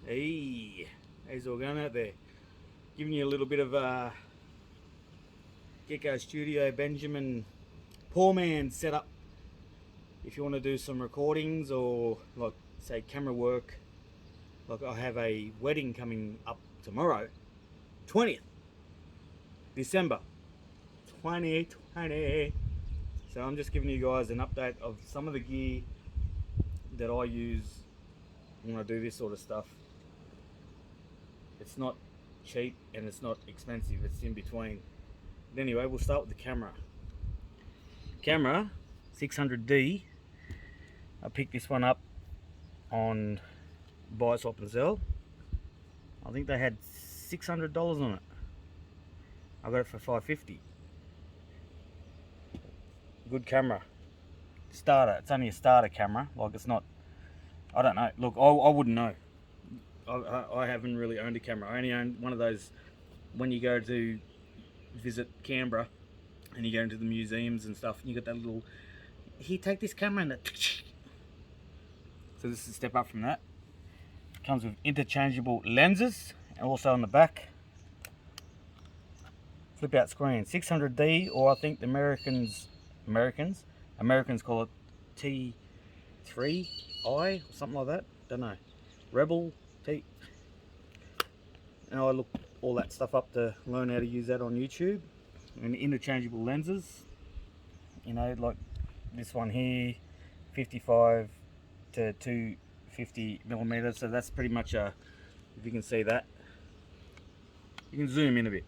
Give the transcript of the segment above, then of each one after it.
Hey, how's it all going out there? Giving you a little bit of Gecko Studio Benjamin poor man setup. If you want to do some recordings or like say camera work, like I have a wedding coming up tomorrow, 20th December 2020. So I'm just giving you guys an update of some of the gear that I use when I do this sort of stuff. It's not cheap and it's not expensive, it's in between. But anyway, we'll start with the camera. Camera 600D. I picked this one up on Buy Swap and Sell. I think they had $600 on it. I got it for $550. Good camera. Starter. It's only a starter camera. Like it's not. I don't know. Look, I wouldn't know. I haven't really owned a camera. I only own one of those when you go to visit Canberra and you go into the museums and stuff. And you got that little. Here, take this camera and. So this is a step up from that. Comes with interchangeable lenses, and also on the back, flip out screen. 600D, or I think the Americans call it T3i or something like that. Don't know. Rebel T. And I looked all that stuff up to learn how to use that on YouTube. And interchangeable lenses. You know, like this one here, 55 to 250 millimeters. So that's pretty much a. If you can see that, you can zoom in a bit.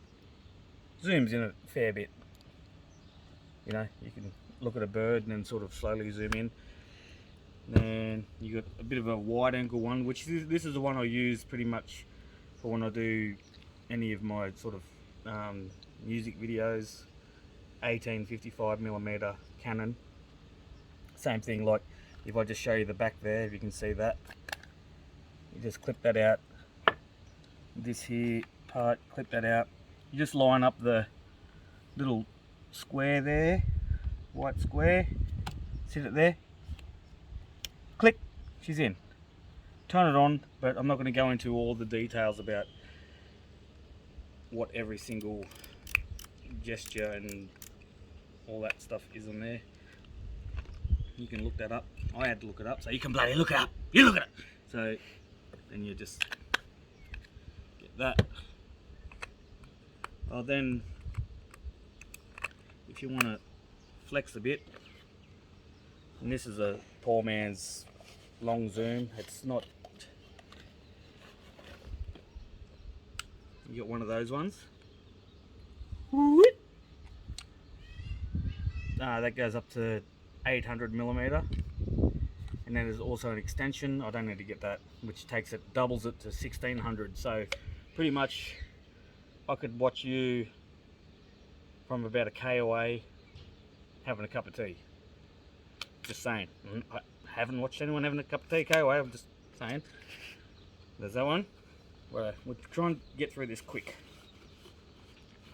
Zooms in a fair bit. You know, you can look at a bird and then sort of slowly zoom in. And you got a bit of a wide angle one, which this is the one I use pretty much for when I do any of my sort of music videos. 18-55mm Canon. Same thing, like if I just show you the back there, if you can see that, you just clip that out. This here part, clip that out. You just line up the little square there, white square, sit it there, click, she's in. Turn it on, but I'm not going to go into all the details about what every single gesture and all that stuff is on there. You can look that up. I had to look it up, so you can bloody look it up. You look at it. So then you just get that. Well, then if you want to flex a bit, and this is a poor man's long zoom. It's not. You got one of those ones. That goes up to 800mm, and then there's also an extension. I don't need to get that, which takes it, doubles it to 1600. So pretty much I could watch you from about a K away having a cup of tea. Just saying. I haven't watched anyone having a cup of tea K away. I'm just saying. There's that one. Well, we'll try and get through this quick.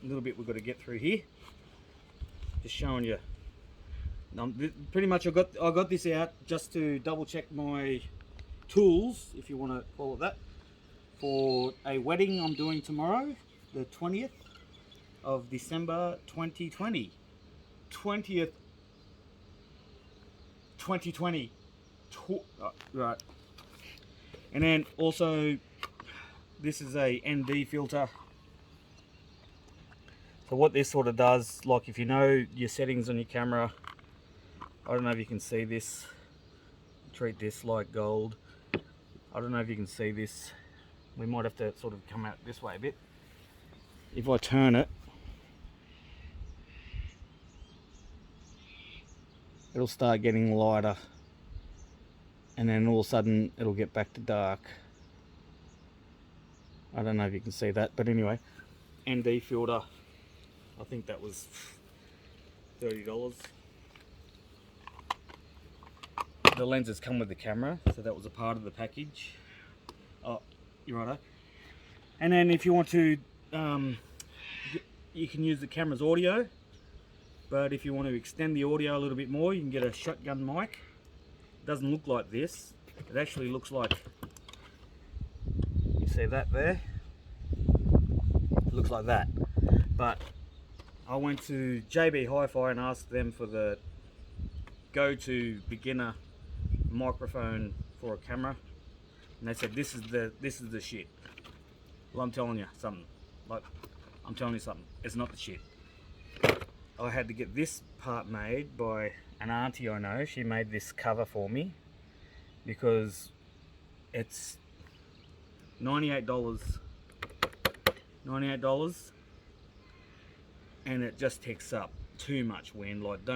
A little bit we've got to get through here. Just showing you. Pretty much I got this out just to double check my tools, if you want to call it that, for a wedding I'm doing tomorrow, the 20th of December 2020. 20th 2020. Right. And then also this is a ND filter. So what this sort of does, like if you know your settings on your camera, I don't know if you can see this, treat this like gold. I don't know if you can see this. We might have to sort of come out this way a bit. If I turn it, it'll start getting lighter, and then all of a sudden it'll get back to dark. I don't know if you can see that, but anyway, ND filter, I think that was $30. The lenses come with the camera, so that was a part of the package. Oh, you're righto. And then if you want to, you can use the camera's audio, but if you want to extend the audio a little bit more, you can get a shotgun mic. It doesn't look like this. It actually looks like see that there? It looks like that. But I went to JB Hi-Fi and asked them for the go-to beginner microphone for a camera, and they said this is the shit. Well, I'm telling you something. It's not the shit. I had to get this part made by an auntie I know. She made this cover for me because it's $98, and it just takes up too much wind. Like,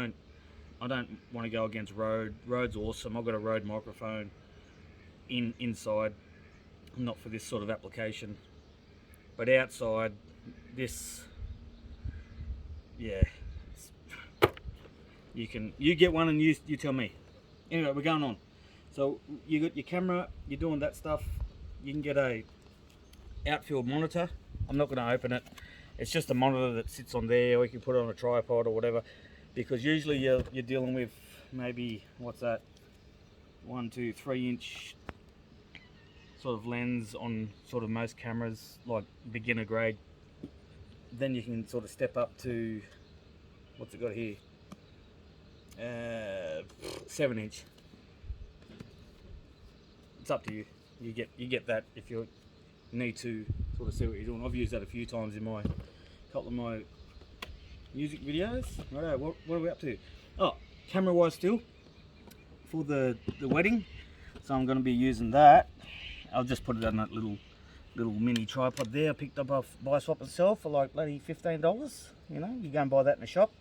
I don't want to go against Rode. Rode's awesome. I've got a Rode microphone inside, not for this sort of application, but outside, this, yeah, you get one and you tell me. Anyway, we're going on. So you got your camera, you're doing that stuff. You can get a outfield monitor. I'm not going to open it. It's just a monitor that sits on there, or you can put it on a tripod or whatever, because usually you're dealing with maybe, what's that, 1, 2, 3 inch sort of lens on sort of most cameras, like beginner grade. Then you can sort of step up to, what's it got here, 7 inch. It's up to you. You get that if you need to sort of see what you're doing. I've used that a few times in my couple of my music videos. Righto, what are we up to? Oh, camera wise still for the wedding. So I'm going to be using that. I'll just put it on that little mini tripod there. I picked up off Buy Swap and Sell for like bloody $15. You know, you go and buy that in a shop.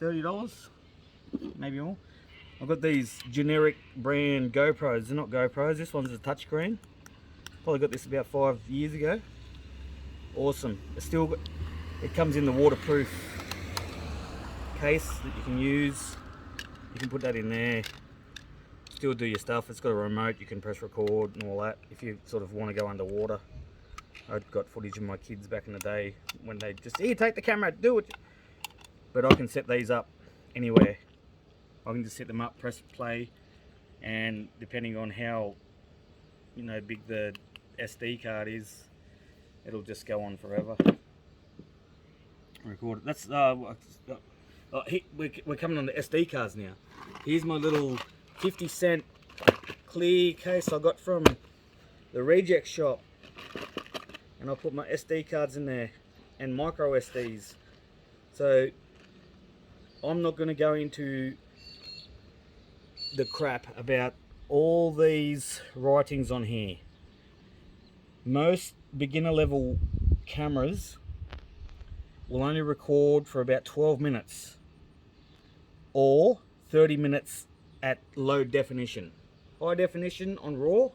$30, maybe more. I've got these generic brand GoPros. They're not GoPros. This one's a touchscreen. Probably got this about 5 years ago. Awesome. It comes in the waterproof case that you can use. You can put that in there. Still do your stuff. It's got a remote. You can press record and all that if you sort of want to go underwater. I've got footage of my kids back in the day when they just, here, take the camera, do it. But I can set these up anywhere. I can just set them up, press play, and depending on how, you know, big the SD card is, it'll just go on forever. Record it. That's we're coming on the SD cards now. Here's my little 50-cent clear case I got from the reject shop, and I put my SD cards in there and micro SDs. So I'm not going to go into the crap about all these writings on here. Most beginner level cameras will only record for about 12 minutes or 30 minutes at low definition. High definition on RAW,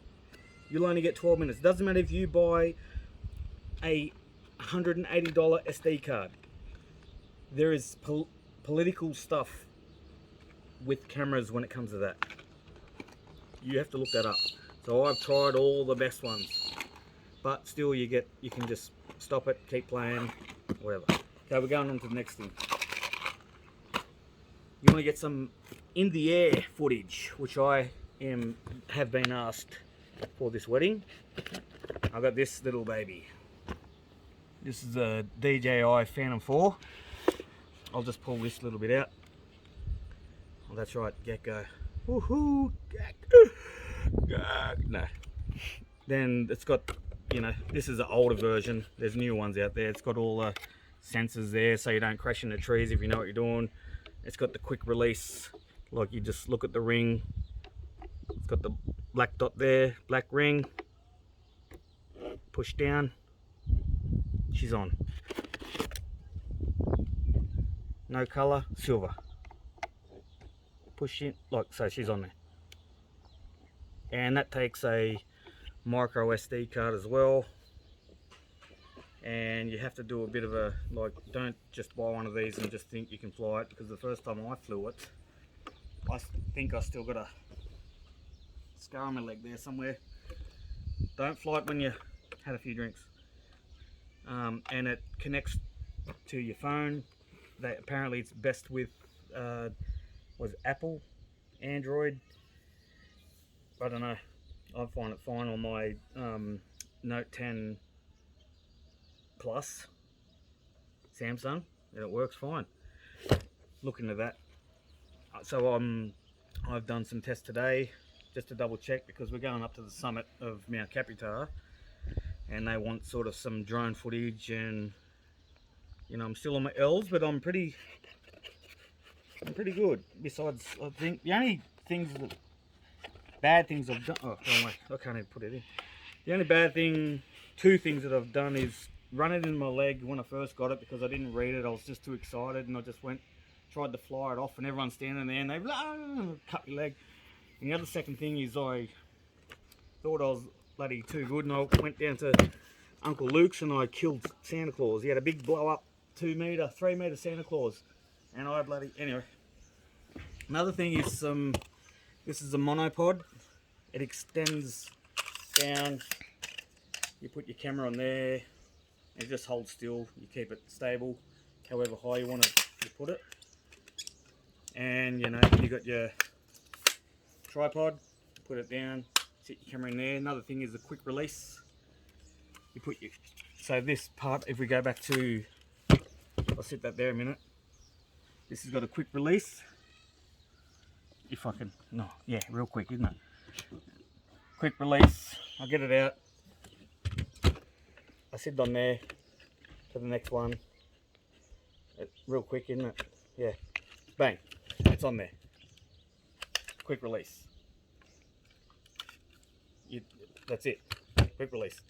you'll only get 12 minutes. Doesn't matter if you buy a $180 SD card. There is political stuff with cameras when it comes to that. You have to look that up. So I've tried all the best ones, but still you can just stop it, keep playing, whatever. Okay, we're going on to the next thing. You want to get some in the air footage, which I have been asked for this wedding. I've got this little baby. This is a DJI Phantom 4. I'll just pull this little bit out. Oh, that's right, Gecko. Woohoo! No. Then it's got, you know, this is the older version. There's new ones out there. It's got all the sensors there so you don't crash into trees if you know what you're doing. It's got the quick release, like you just look at the ring. It's got the black dot there, black ring. Push down. She's on. No color, silver. Push in, like so, she's on there. And that takes a micro SD card as well. And you have to do a bit of a, like, don't just buy one of these and just think you can fly it, because the first time I flew it, I think I still got a scar on my leg there somewhere. Don't fly it when you had a few drinks. And it connects to your phone. Apparently it's best with was Apple, Android. I don't know. I find it fine on my Note 10 Plus Samsung, and it works fine. Look into that. So I've done some tests today just to double check, because we're going up to the summit of Mount Capitar and they want sort of some drone footage, and you know, I'm still on my L's, but I'm pretty good. Besides, I think the only things that bad things I've done, oh wrong way, I can't even put it in. The only bad thing, two things that I've done is run it in my leg when I first got it, because I didn't read it. I was just too excited and I just tried to fly it off, and everyone's standing there and they cut my leg. And the other second thing is I thought I was bloody too good, and I went down to Uncle Luke's and I killed Santa Claus. He had a big blow up 3 meter Santa Claus, and I bloody, anyway. Another thing is this is a monopod. It extends down. You put your camera on there, and it just holds still. You keep it stable, however high you want to put it. And you know, you got your tripod. Put it down. Sit your camera in there. Another thing is a quick release. You put your, so this part, if we go back to, I'll sit that there a minute. This has got a quick release. If I can, no, yeah, real quick, isn't it? Quick release. I'll get it out. I sit on there to the next one. Real quick, isn't it? Yeah. Bang. It's on there. Quick release. That's it. Quick release.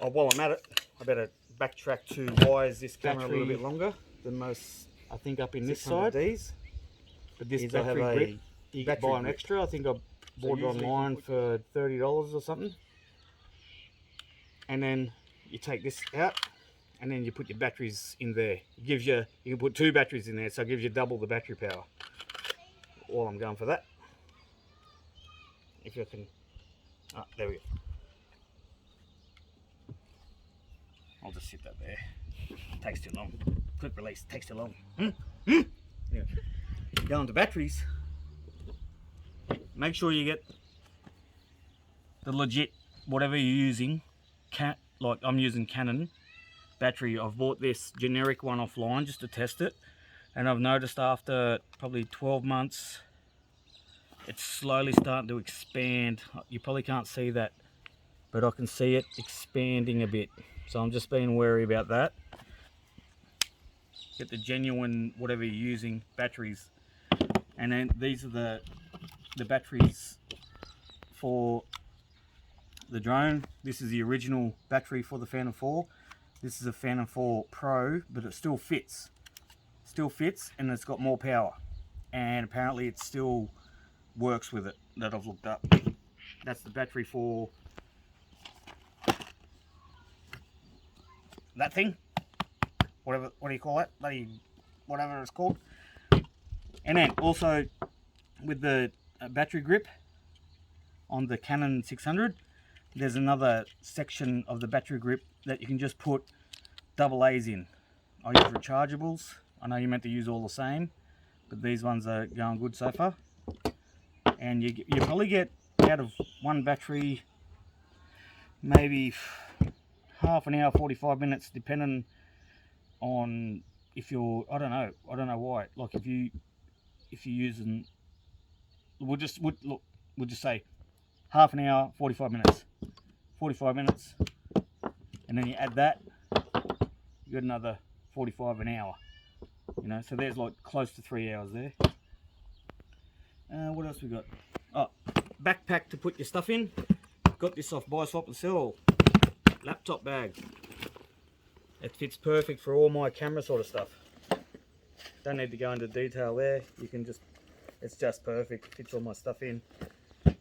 Oh, while I'm at it, I better backtrack to why is this camera a little bit longer than most, I think, up in this side. These. But this I have a you can buy an extra. I think I bought it online for $30 or something. And then you take this out, and then you put your batteries in there. It gives you, you can put 2 batteries in there, so it gives you double the battery power. While I'm going for that, if you can, there we go. I'll just sit that there. Takes too long. Quick release takes too long. Yeah. Going to batteries. Make sure you get the legit, whatever you're using. Like I'm using Canon battery. I've bought this generic one offline just to test it, and I've noticed after probably 12 months it's slowly starting to expand. You probably can't see that, but I can see it expanding a bit, so I'm just being wary about that. Get the genuine, whatever you're using, batteries. And then these are the batteries for the drone. This is the original battery for the Phantom 4. This is a Phantom 4 Pro, but it still fits. Still fits, and it's got more power. And apparently it still works with it, that I've looked up. That's the battery for that thing. Whatever, what do you call that? Whatever it's called. And then also with the battery grip on the Canon 600, there's another section of the battery grip that you can just put AA's in. I use rechargeables. I know you're meant to use all the same, but these ones are going good so far. And you probably get out of one battery maybe half an hour, 45 minutes, depending on if you're, I don't know why. Like if you're using, we'll just say half an hour, 45 minutes, and then you add that, you got another 45 an hour. You know, so there's like close to 3 hours there. What else we got? Oh, backpack to put your stuff in. Got this off Buy Swap and Sell. Laptop bag. It fits perfect for all my camera sort of stuff. Don't need to go into detail there. You can just, it's just perfect. Fits all my stuff in.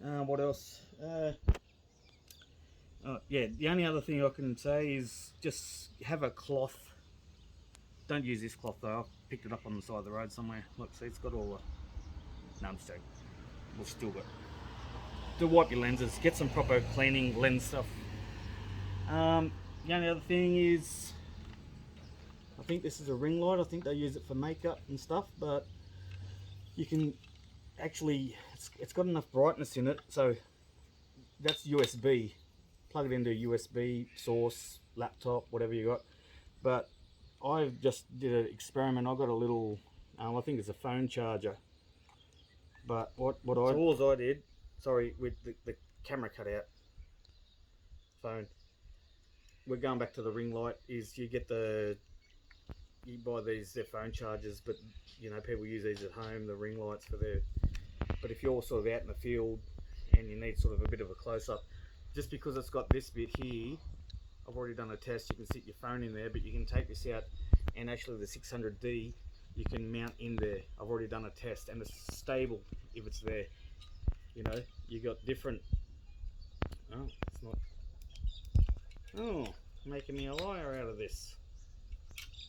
What else? Yeah, the only other thing I can say is just have a cloth. Don't use this cloth though. I picked it up on the side of the road somewhere. Look, see, it's got all the, no, I'm just joking. We'll still got to wipe your lenses. Get some proper cleaning lens stuff. The only other thing is, I think this is a ring light. I think they use it for makeup and stuff, but you can actually, it's got enough brightness in it, so that's USB plug it into a USB source, laptop, whatever you got. But I just did an experiment. I got a little, I think it's a phone charger. But what I... So all I did, sorry, with the camera cut out, phone. We're going back to the ring light, is you buy these, they're phone chargers, but you know, people use these at home, the ring lights for their... But if you're sort of out in the field and you need sort of a bit of a close-up, just because it's got this bit here, I've already done a test, you can sit your phone in there, but you can take this out, and actually the 600D you can mount in there. I've already done a test, and it's stable if it's there. You know, you got different... Oh, it's not... Oh, making me a liar out of this.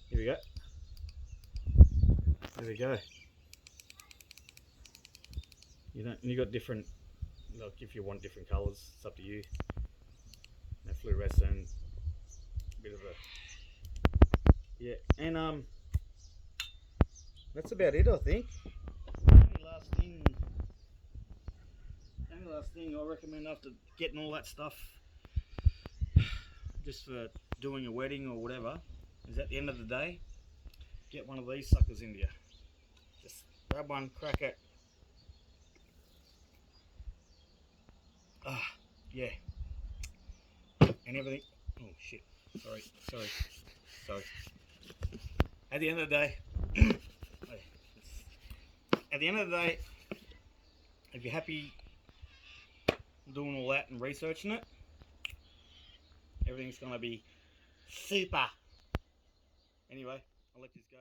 Here we go. There we go. You got different, like if you want different colours, it's up to you. No fluorescent, bit of a... Yeah, and that's about it, I think. Only last thing I recommend after getting all that stuff, just for doing a wedding or whatever, is at the end of the day, get one of these suckers into you. Just grab one, crack it. Yeah. And everything. Oh shit. Sorry. At the end of the day, if you're happy doing all that and researching it, everything's gonna be super. Anyway, I'll let this go.